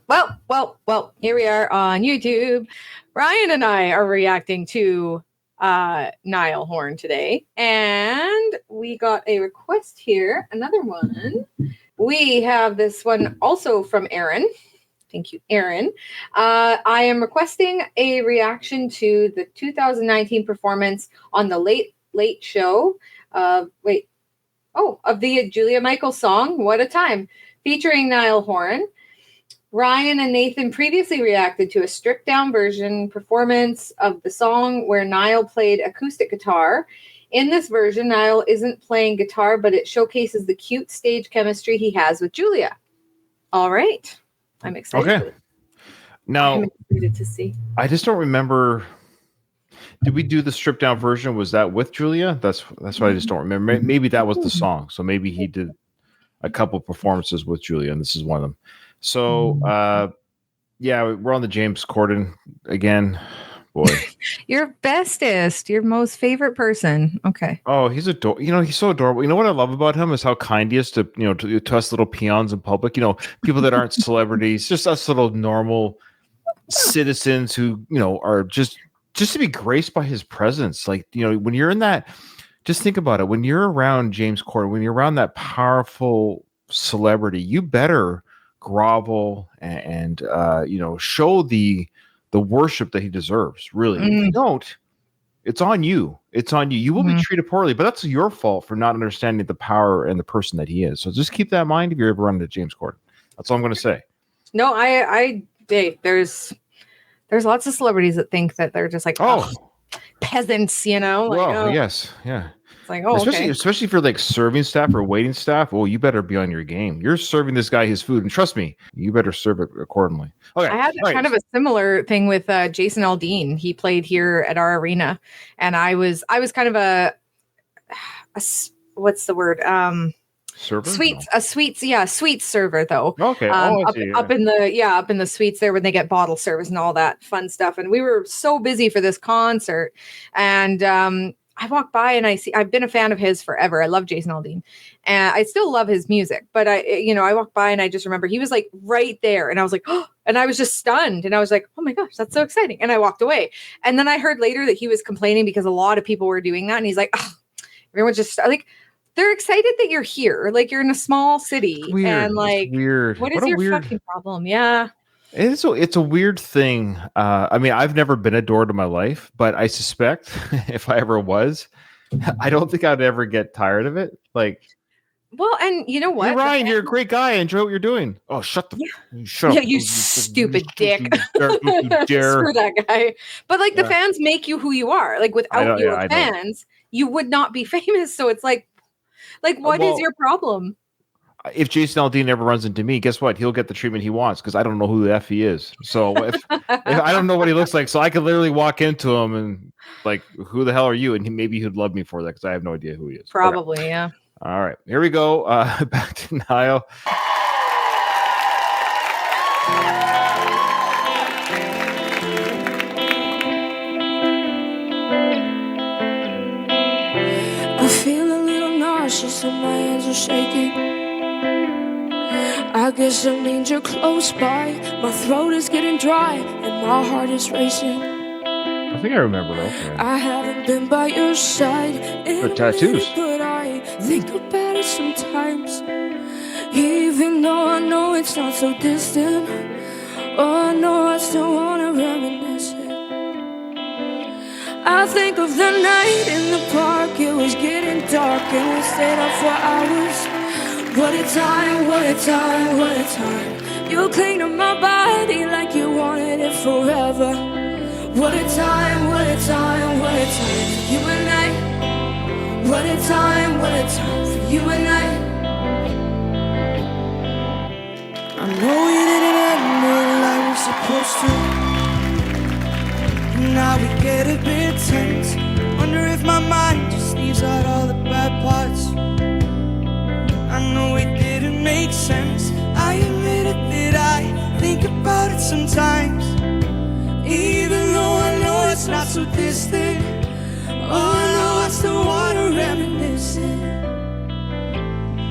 Well. Here we are on YouTube. Ryan and I are reacting to Niall Horan today. And we got a request here. Another one. We have this one also from Erin. Thank you, Erin. I am requesting a reaction to the 2019 performance on the Late Late Show of the Julia Michaels song, What a Time, featuring Niall Horan. Ryan and Nathan previously reacted to a stripped down version performance of the song where Niall played acoustic guitar. In this version, Niall isn't playing guitar, but it showcases the cute stage chemistry he has with Julia. All right. I'm excited. Okay. Now, I'm excited to see. I just don't remember. Did we do the stripped down version? Was that with Julia? That's what I just don't remember. Maybe that was the song. So maybe he did a couple performances with Julia, and this is one of them. So, yeah, we're on the James Corden again. Boy, Your bestest, your most favorite person. Okay. oh, he's adorable. He's so adorable. You know what I love about him is how kind he is to to us little peons in public. People that aren't celebrities, just us little normal citizens who are just to be graced by his presence. Like when you're in that, just think about it. When you're around James Corden, when you're around that powerful celebrity, you better grovel and show the worship that he deserves. Really, if you don't, it's on you. It's on you. You will be treated poorly, but that's your fault for not understanding the power and the person that he is. So just keep that in mind if you're ever running into James Corden. That's all I'm going to say. No, Dave, there's lots of celebrities that think that they're just like peasants, Yes, yeah. It's like, especially if you're like serving staff or waiting staff. Oh, you better be on your game. You're serving this guy his food, and trust me, you better serve it accordingly. Okay, I had kind of a similar thing with Jason Aldean. He played here at our arena, and I was kind of a what's the word? Server? Sweet server though. Okay. Up in the suites there when they get bottle service and all that fun stuff. And we were so busy for this concert, and I walk by and I've been a fan of his forever. I love Jason Aldean and I still love his music, but I walk by and I just remember he was like right there and I was like, oh, and I was just stunned and I was like, oh my gosh, that's so exciting. And I walked away. And then I heard later that he was complaining because a lot of people were doing that. And he's like, oh, everyone's just like, they're excited that you're here. Like you're in a small city and like, weird. What is your fucking problem? Yeah. It's a weird thing. I mean, I've never been adored in my life, but I suspect if I ever was, I don't think I'd ever get tired of it. Like, well, and you know what, hey, Ryan, you're a great guy. I enjoy what you're doing. Oh, shut up! Yeah, you stupid dick. Screw that guy. But like the fans make you who you are. Like without your fans, you would not be famous. So it's like what is your problem? If Jason Aldean ever runs into me, guess what? He'll get the treatment he wants because I don't know who the F he is. So if I don't know what he looks like, so I could literally walk into him and like, who the hell are you? And maybe he'd love me for that because I have no idea who he is. Probably, okay. Yeah. All right, here we go. Back to Niall. I feel a little nauseous and my hands are shaking. I guess that means you're close by. My throat is getting dry and my heart is racing. I think I remember that. I haven't been by your side in the tattoos, but I think about it sometimes. Even though I know it's not so distant, oh, I know I still wanna reminisce it. I think of the night in the park. It was getting dark and we stayed up for hours. What a time, what a time, what a time. You cling to my body like you wanted it forever. What a time, what a time, what a time for you and I. What a time for you and I. I know you didn't end it like we're supposed to. Now we get a bit tense. Wonder if my mind just leaves out all the bad parts. I know it didn't make sense. I admit it that I think about it sometimes. Even though I know it's not so distant, oh, I know I still wanna reminisce it.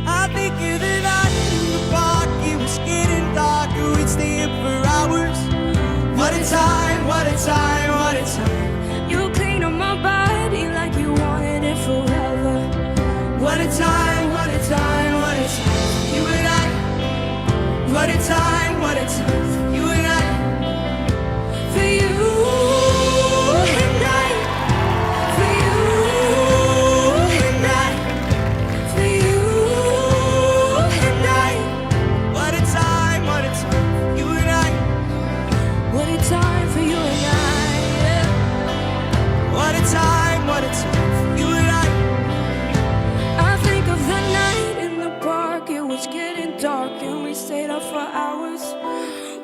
I think of the night in the park. It was getting darker, we'd stay a time, what a time, what a time. You cling to my body like you wanted it forever. What a time, what a time, what a time. You and I. What a time, what a time. You and I. For you. Time, what a time, you and I think of the night in the park. It was getting dark and we stayed up for hours.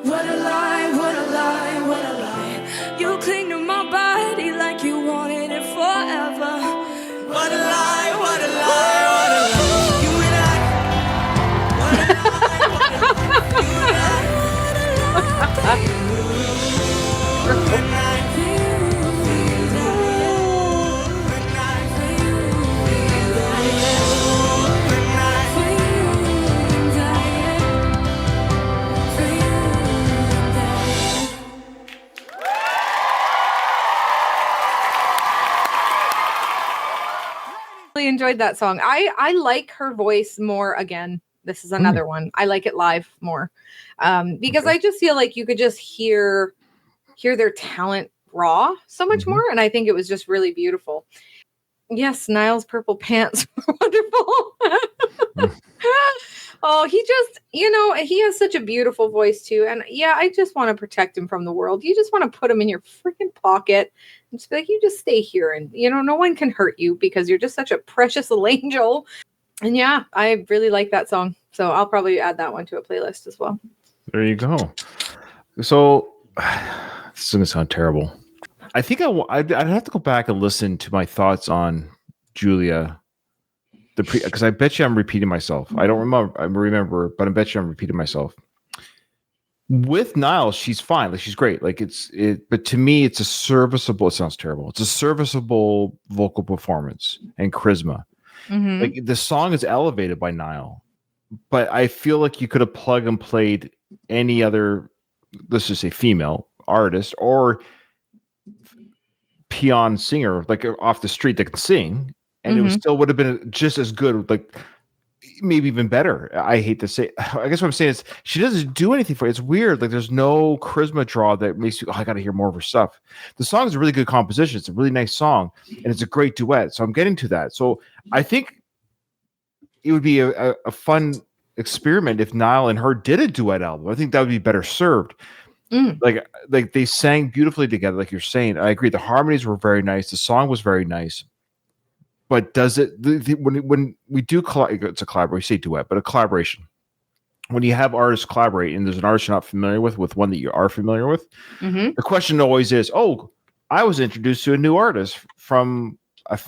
What a lie, what a lie, what a lie. You cling to my body like you wanted it forever. What a lie, what a lie, what a lie. You and I. What a lie, what a lie. You and I. What a lie. You and I. Enjoyed that song. I like her voice more. Again, this is another one. I like it live more because I just feel like you could just hear their talent raw so much more, and I think it was just really beautiful. Yes, Niall's purple pants were wonderful. Oh, he just, he has such a beautiful voice too. And yeah, I just want to protect him from the world. You just want to put him in your freaking pocket and just be like, you just stay here. And, no one can hurt you because you're just such a precious little angel. And yeah, I really like that song. So I'll probably add that one to a playlist as well. There you go. So this is going to sound terrible. I think I'd have to go back and listen to my thoughts on Julia. Because I bet you I'm repeating myself. I don't remember, but I bet you I'm repeating myself. With Niall, she's fine. Like she's great. Like but to me, it's a serviceable. It sounds terrible. It's a serviceable vocal performance and charisma. Mm-hmm. Like the song is elevated by Niall, but I feel like you could have plug and played any other, let's just say, female artist or peon singer, like off the street that can sing. And it still would have been just as good, like maybe even better. I hate to say, I guess what I'm saying is she doesn't do anything for it. It's weird. Like there's no charisma draw that makes you, I got to hear more of her stuff. The song is a really good composition. It's a really nice song and it's a great duet. So I'm getting to that. So I think it would be a fun experiment if Niall and her did a duet album. I think that would be better served. Like they sang beautifully together, like you're saying. I agree. The harmonies were very nice. The song was very nice. But does it when we do it's a collaboration? We say duet, but a collaboration. When you have artists collaborate and there's an artist you're not familiar with one that you are familiar with, the question always is, "Oh, I was introduced to a new artist from an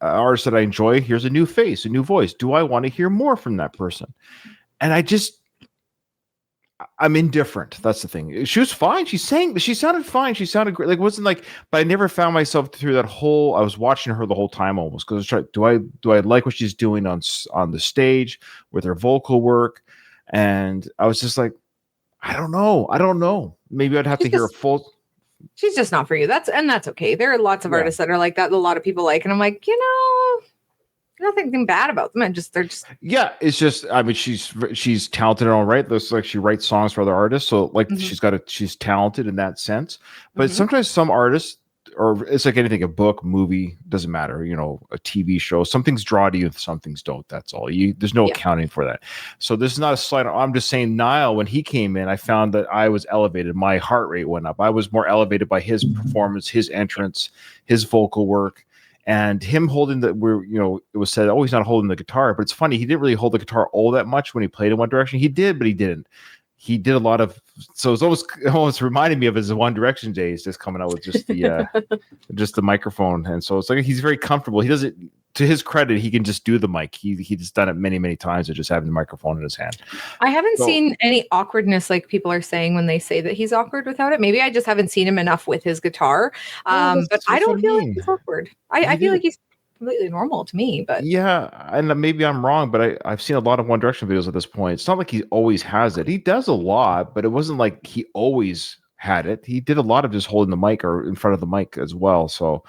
artist that I enjoy. Here's a new face, a new voice. Do I want to hear more from that person?" And I'm indifferent. That's the thing. She was fine. She sounded fine. She sounded great. Like, it wasn't like, but I never found myself through that whole, I was watching her the whole time almost. Cause I was trying, do I like what she's doing on the stage with her vocal work? And I was just like, I don't know. Maybe I'd have to hear a full. She's just not for you. That's okay. There are lots of artists that are like that. A lot of people like, and I'm like, nothing bad about them. Yeah, it's just, I mean, she's talented in her own right. Looks like she writes songs for other artists. So like she's talented in that sense. But sometimes some artists, or it's like anything, a book, movie, doesn't matter, a TV show, some things draw to you, some things don't. That's all. There's no accounting for that. So this is not a slight. I'm just saying Niall, when he came in, I found that I was elevated. My heart rate went up. I was more elevated by his performance, his entrance, his vocal work. And him holding it was said, oh, he's not holding the guitar. But it's funny, he didn't really hold the guitar all that much when he played in One Direction. He did, but he didn't. He did a lot of, so it's almost reminded me of his One Direction days, just coming out with just the just the microphone. And so it's like he's very comfortable. He doesn't, to his credit, he can just do the mic. He's done it many, many times of just having the microphone in his hand. I haven't seen any awkwardness like people are saying when they say that he's awkward without it. Maybe I just haven't seen him enough with his guitar. But I don't feel like he's awkward. I feel like he's completely normal to me. But yeah, and maybe I'm wrong, but I've seen a lot of One Direction videos at this point. It's not like he always has it. He does a lot, but it wasn't like he always had it. He did a lot of just holding the mic or in front of the mic as well. So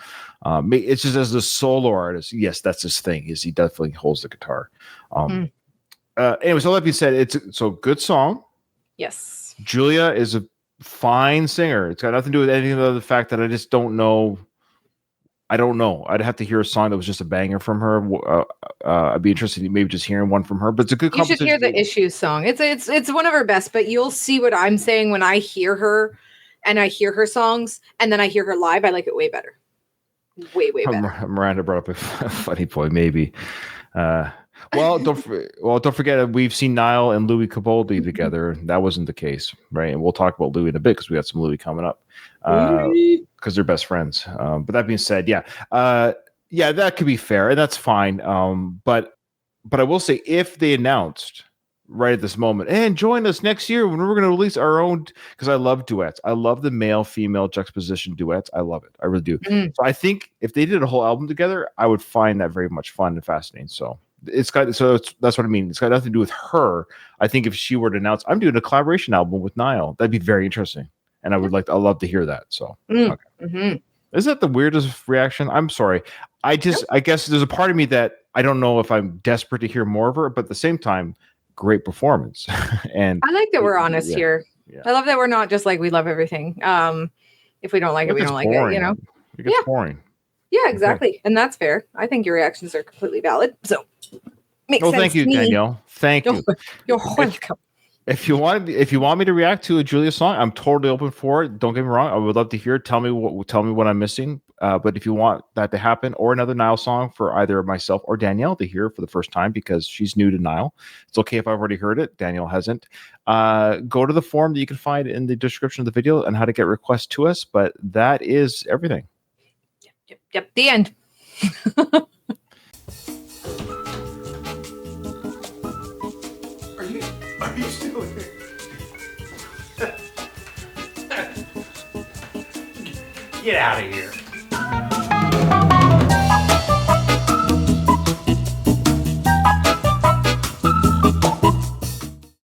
it's just as a solo artist, yes, that's his thing. Is he definitely holds the guitar. Anyways, all that being said, it's so good song. Yes. Julia is a fine singer. It's got nothing to do with anything other than the fact that I just don't know. I don't know. I'd have to hear a song that was just a banger from her. I'd be interested in maybe just hearing one from her. But it's a good. You should hear the Issues song. It's one of her best. But you'll see what I'm saying when I hear her, and I hear her songs, and then I hear her live. I like it way better. Way better. Miranda brought up a funny point. Maybe. Don't forget we've seen Niall and Louis Capaldi together. That wasn't the case, right? And we'll talk about Louis in a bit because we got some Louis coming up because they're best friends. But that being said, that could be fair and that's fine. But I will say if they announced right at this moment and join us next year when we're going to release our own, because I love duets. I love the male female juxtaposition duets. I love it. I really do. So I think if they did a whole album together, I would find that very much fun and fascinating. So. That's what I mean. It's got nothing to do with her. I think if she were to announce, I'm doing a collaboration album with Niall, that'd be very interesting, and I'd love to hear that. So, okay. Is that the weirdest reaction? I'm sorry. I guess there's a part of me that I don't know if I'm desperate to hear more of her, but at the same time, great performance. And I like that we're honest here. Yeah. I love that we're not just like we love everything. If we don't like it, we don't like it. You know, it gets boring. Yeah, exactly. Okay. And that's fair. I think your reactions are completely valid. So makes sense. Thank you, Danielle. Thank you. You're welcome. If you want me to react to a Julia song, I'm totally open for it. Don't get me wrong. I would love to hear it. Tell me what I'm missing. But if you want that to happen or another Niall song for either myself or Danielle to hear for the first time because she's new to Niall, it's okay if I've already heard it. Danielle hasn't. Go to the form that you can find in the description of the video and how to get requests to us. But that is everything. Yep. The end. Are you still here? Get out of here.